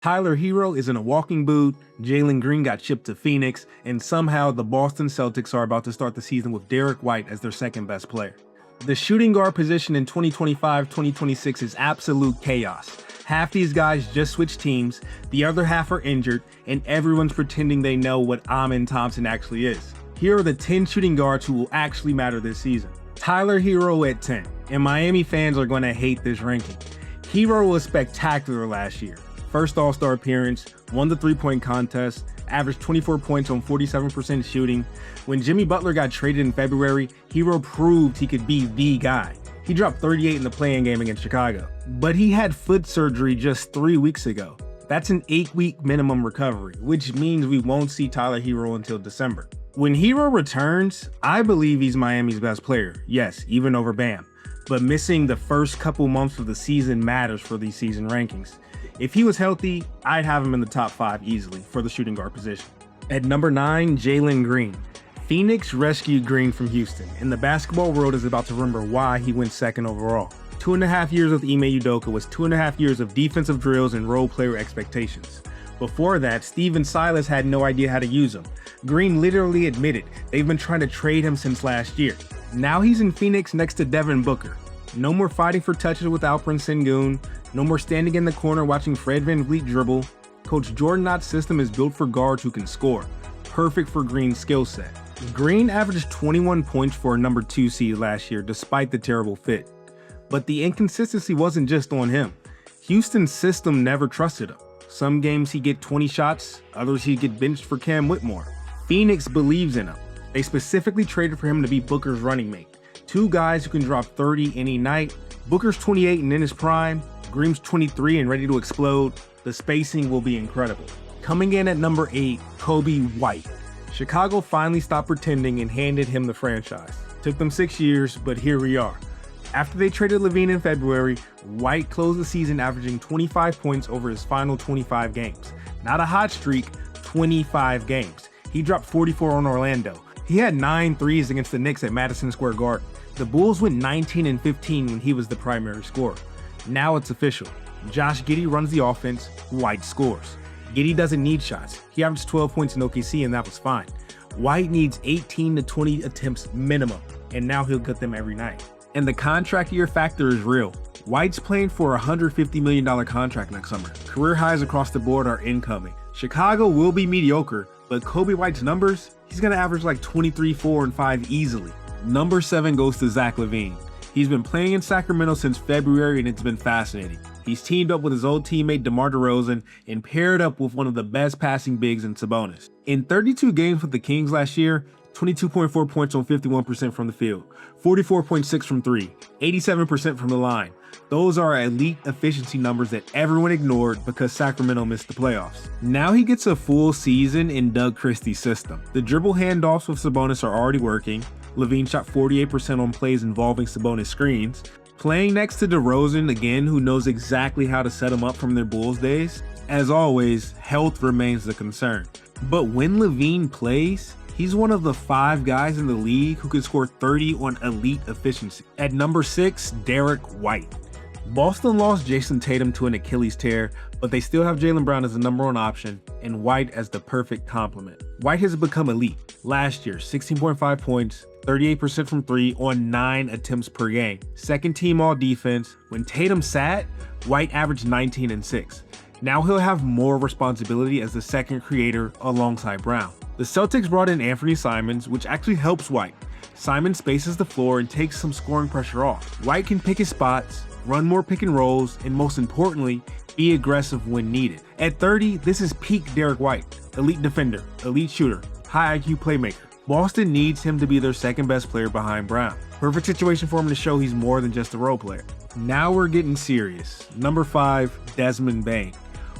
Tyler Herro is in a walking boot, Jalen Green got shipped to Phoenix, and somehow the Boston Celtics are about to start the season with Derrick White as their second best player. The shooting guard position in 2025-2026 is absolute chaos. Half these guys just switched teams, the other half are injured, and everyone's pretending they know what Amen Thompson actually is. Here are the 10 shooting guards who will actually matter this season. Tyler Herro at 10, and Miami fans are going to hate this ranking. Herro was spectacular last year. First All-Star appearance, won the three-point contest, averaged 24 points on 47% shooting. When Jimmy Butler got traded in February, Herro proved he could be the guy. He dropped 38 in the play-in game against Chicago. But he had foot surgery just 3 weeks ago. That's an 8-week minimum recovery, which means we won't see Tyler Herro until December. When Herro returns, I believe he's Miami's best player. Yes, even over Bam. But missing the first couple months of the season matters for these season rankings. If he was healthy, I'd have him in the top 5 easily for the shooting guard position. At number 9, Jalen Green. Phoenix rescued Green from Houston, and the basketball world is about to remember why he went second overall. 2.5 years with Ime Udoka was 2.5 years of defensive drills and role player expectations. Before that, Stephen Silas had no idea how to use him. Green literally admitted they've been trying to trade him since last year. Now he's in Phoenix next to Devin Booker. No more fighting for touches with Alperen Sengun. No more standing in the corner watching Fred VanVleet dribble. Coach Jordan Knott's system is built for guards who can score. Perfect for Green's skill set. Green averaged 21 points for a number 2 seed last year despite the terrible fit. But the inconsistency wasn't just on him. Houston's system never trusted him. Some games he'd get 20 shots, others he'd get benched for Cam Whitmore. Phoenix believes in him. They specifically traded for him to be Booker's running mate. 2 guys who can drop 30 any night. Booker's 28 and in his prime. Green's 23 and ready to explode. The spacing will be incredible. Coming in at number 8, Coby White. Chicago finally stopped pretending and handed him the franchise. Took them 6 years, but here we are. After they traded LaVine in February, White closed the season averaging 25 points over his final 25 games. Not a hot streak, 25 games. He dropped 44 on Orlando. He had 9 threes against the Knicks at Madison Square Garden. The Bulls went 19 and 15 when he was the primary scorer. Now it's official. Josh Giddey runs the offense, White scores. Giddey doesn't need shots. He averaged 12 points in OKC and that was fine. White needs 18 to 20 attempts minimum, and now he'll get them every night. And the contract year factor is real. White's playing for a $150 million contract next summer. Career highs across the board are incoming. Chicago will be mediocre, but Coby White's numbers, he's gonna average like 23, 4, and 5 easily. Number 7 goes to Zach LaVine. He's been playing in Sacramento since February and it's been fascinating. He's teamed up with his old teammate DeRozan and paired up with one of the best passing bigs in Sabonis. In 32 games with the Kings last year, 22.4 points on 51% from the field, 44.6 from 3, 87% from the line. Those are elite efficiency numbers that everyone ignored because Sacramento missed the playoffs. Now he gets a full season in Doug Christie's system. The dribble handoffs with Sabonis are already working. LaVine shot 48% on plays involving Sabonis screens. Playing next to DeRozan again, who knows exactly how to set him up from their Bulls days. As always, health remains the concern. But when LaVine plays, he's one of the 5 guys in the league who can score 30 on elite efficiency. At number 6, Derrick White. Boston lost Jason Tatum to an Achilles tear, but they still have Jaylen Brown as the number 1 option and White as the perfect complement. White has become elite. Last year, 16.5 points, 38% from 3 on 9 attempts per game. Second team all defense. When Tatum sat, White averaged 19 and 6. Now he'll have more responsibility as the second creator alongside Brown. The Celtics brought in Anthony Simons, which actually helps White. Simons spaces the floor and takes some scoring pressure off. White can pick his spots, run more pick and rolls, and most importantly, be aggressive when needed. At 30, this is peak Derrick White. Elite defender, elite shooter, high IQ playmaker. Boston needs him to be their second best player behind Brown. Perfect situation for him to show he's more than just a role player. Now we're getting serious. Number 5, Desmond Bane.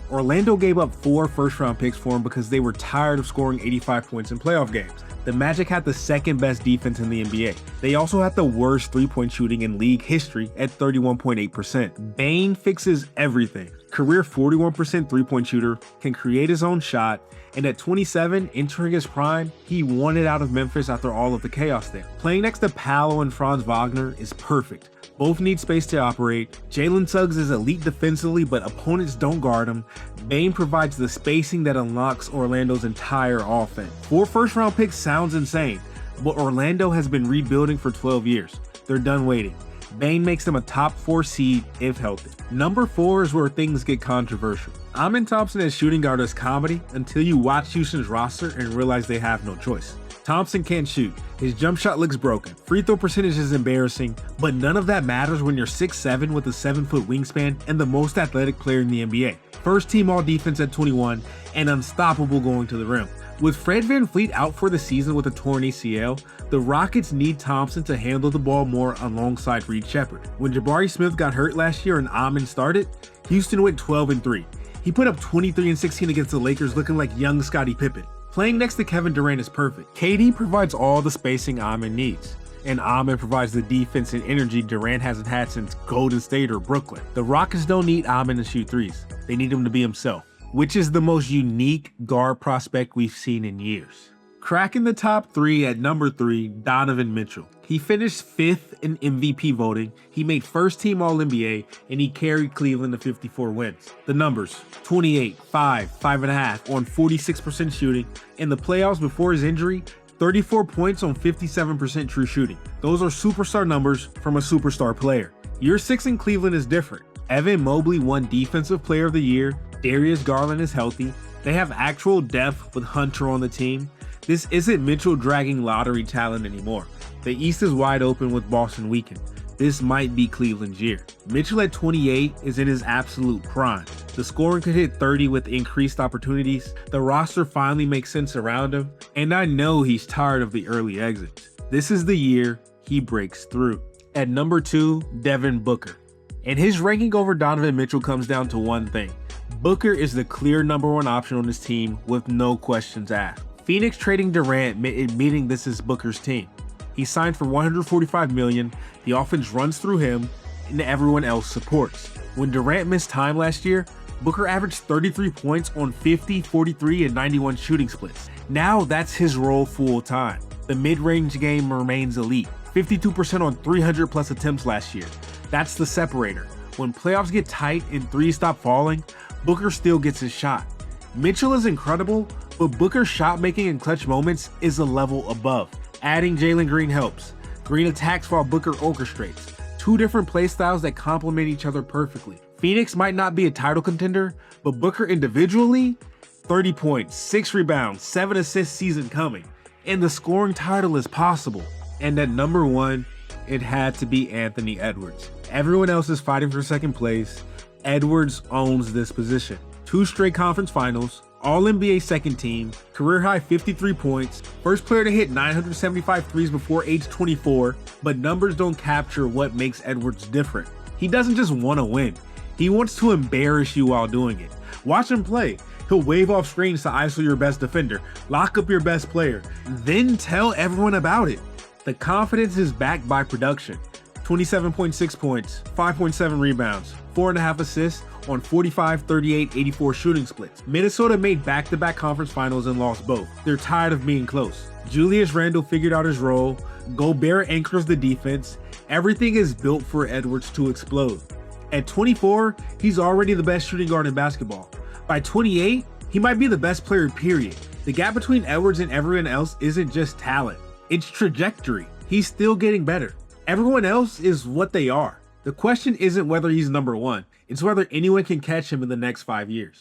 Orlando gave up 4 first-round picks for him because they were tired of scoring 85 points in playoff games. The Magic had the second best defense in the NBA. They also had the worst three-point shooting in league history at 31.8%. Bane fixes everything. career 41% three-point shooter, can create his own shot, and at 27, entering his prime, he wanted out of Memphis after all of the chaos there. Playing next to Paolo and Franz Wagner is perfect. Both need space to operate. Jalen Suggs is elite defensively, but opponents don't guard him. Bane provides the spacing that unlocks Orlando's entire offense. 4 first-round picks sounds insane, but Orlando has been rebuilding for 12 years. They're done waiting. Bane makes them a top 4 seed if healthy. Number 4 is where things get controversial. Amen Thompson as shooting guard is comedy until you watch Houston's roster and realize they have no choice. Thompson can't shoot. His jump shot looks broken. Free throw percentage is embarrassing, but none of that matters when you're 6'7" with a 7-foot wingspan and the most athletic player in the NBA. First team all defense at 21 and unstoppable going to the rim. With Fred VanVleet out for the season with a torn ACL, the Rockets need Thompson to handle the ball more alongside Reed Shepherd. When Jabari Smith got hurt last year and Amen started, Houston went 12-3. He put up 23 and 16 against the Lakers looking like young Scottie Pippen. Playing next to Kevin Durant is perfect. KD provides all the spacing Amen needs, and Amen provides the defense and energy Durant hasn't had since Golden State or Brooklyn. The Rockets don't need Amen to shoot threes. They need him to be himself, which is the most unique guard prospect we've seen in years. Cracking the top 3 at number 3, Donovan Mitchell. He finished 5th in MVP voting, he made first team All-NBA, and he carried Cleveland to 54 wins. The numbers: 28, 5, 5.5 on 46% shooting. In the playoffs before his injury, 34 points on 57% true shooting. Those are superstar numbers from a superstar player. Year 6 in Cleveland is different. Evan Mobley won Defensive Player of the Year, Darius Garland is healthy, they have actual depth with Hunter on the team. This isn't Mitchell dragging lottery talent anymore. The East is wide open with Boston weakened. This might be Cleveland's year. Mitchell at 28 is in his absolute prime. The scoring could hit 30 with increased opportunities. The roster finally makes sense around him, and I know he's tired of the early exits. This is the year he breaks through. At number 2, Devin Booker. And his ranking over Donovan Mitchell comes down to one thing. Booker is the clear number 1 option on his team with no questions asked. Phoenix trading Durant admitting this is Booker's team. He signed for $145 million, the offense runs through him, and everyone else supports. When Durant missed time last year, Booker averaged 33 points on 50, 43, and 91 shooting splits. Now that's his role full time. The mid-range game remains elite. 52% on 300 plus attempts last year. That's the separator. When playoffs get tight and threes stop falling, Booker still gets his shot. Mitchell is incredible, but Booker's shot making in clutch moments is a level above. Adding Jalen Green helps. Green attacks while Booker orchestrates. 2 different play styles that complement each other perfectly. Phoenix might not be a title contender, but Booker individually, 30 points, 6 rebounds, 7 assists season coming. And the scoring title is possible. And at number 1, it had to be Anthony Edwards. Everyone else is fighting for second place. Edwards owns this position. 2 straight conference finals, All-NBA second team, career-high 53 points, first player to hit 975 threes before age 24, but numbers don't capture what makes Edwards different. He doesn't just want to win, he wants to embarrass you while doing it. Watch him play. He'll wave off screens to ISO your best defender, lock up your best player, then tell everyone about it. The confidence is backed by production. 27.6 points, 5.7 rebounds, 4.5 assists on 45, 38, 84 shooting splits. Minnesota made back-to-back conference finals and lost both. They're tired of being close. Julius Randle figured out his role. Gobert anchors the defense. Everything is built for Edwards to explode. At 24, he's already the best shooting guard in basketball. By 28, he might be the best player, period. The gap between Edwards and everyone else isn't just talent, it's trajectory. He's still getting better. Everyone else is what they are. The question isn't whether he's number 1, it's whether anyone can catch him in the next 5 years.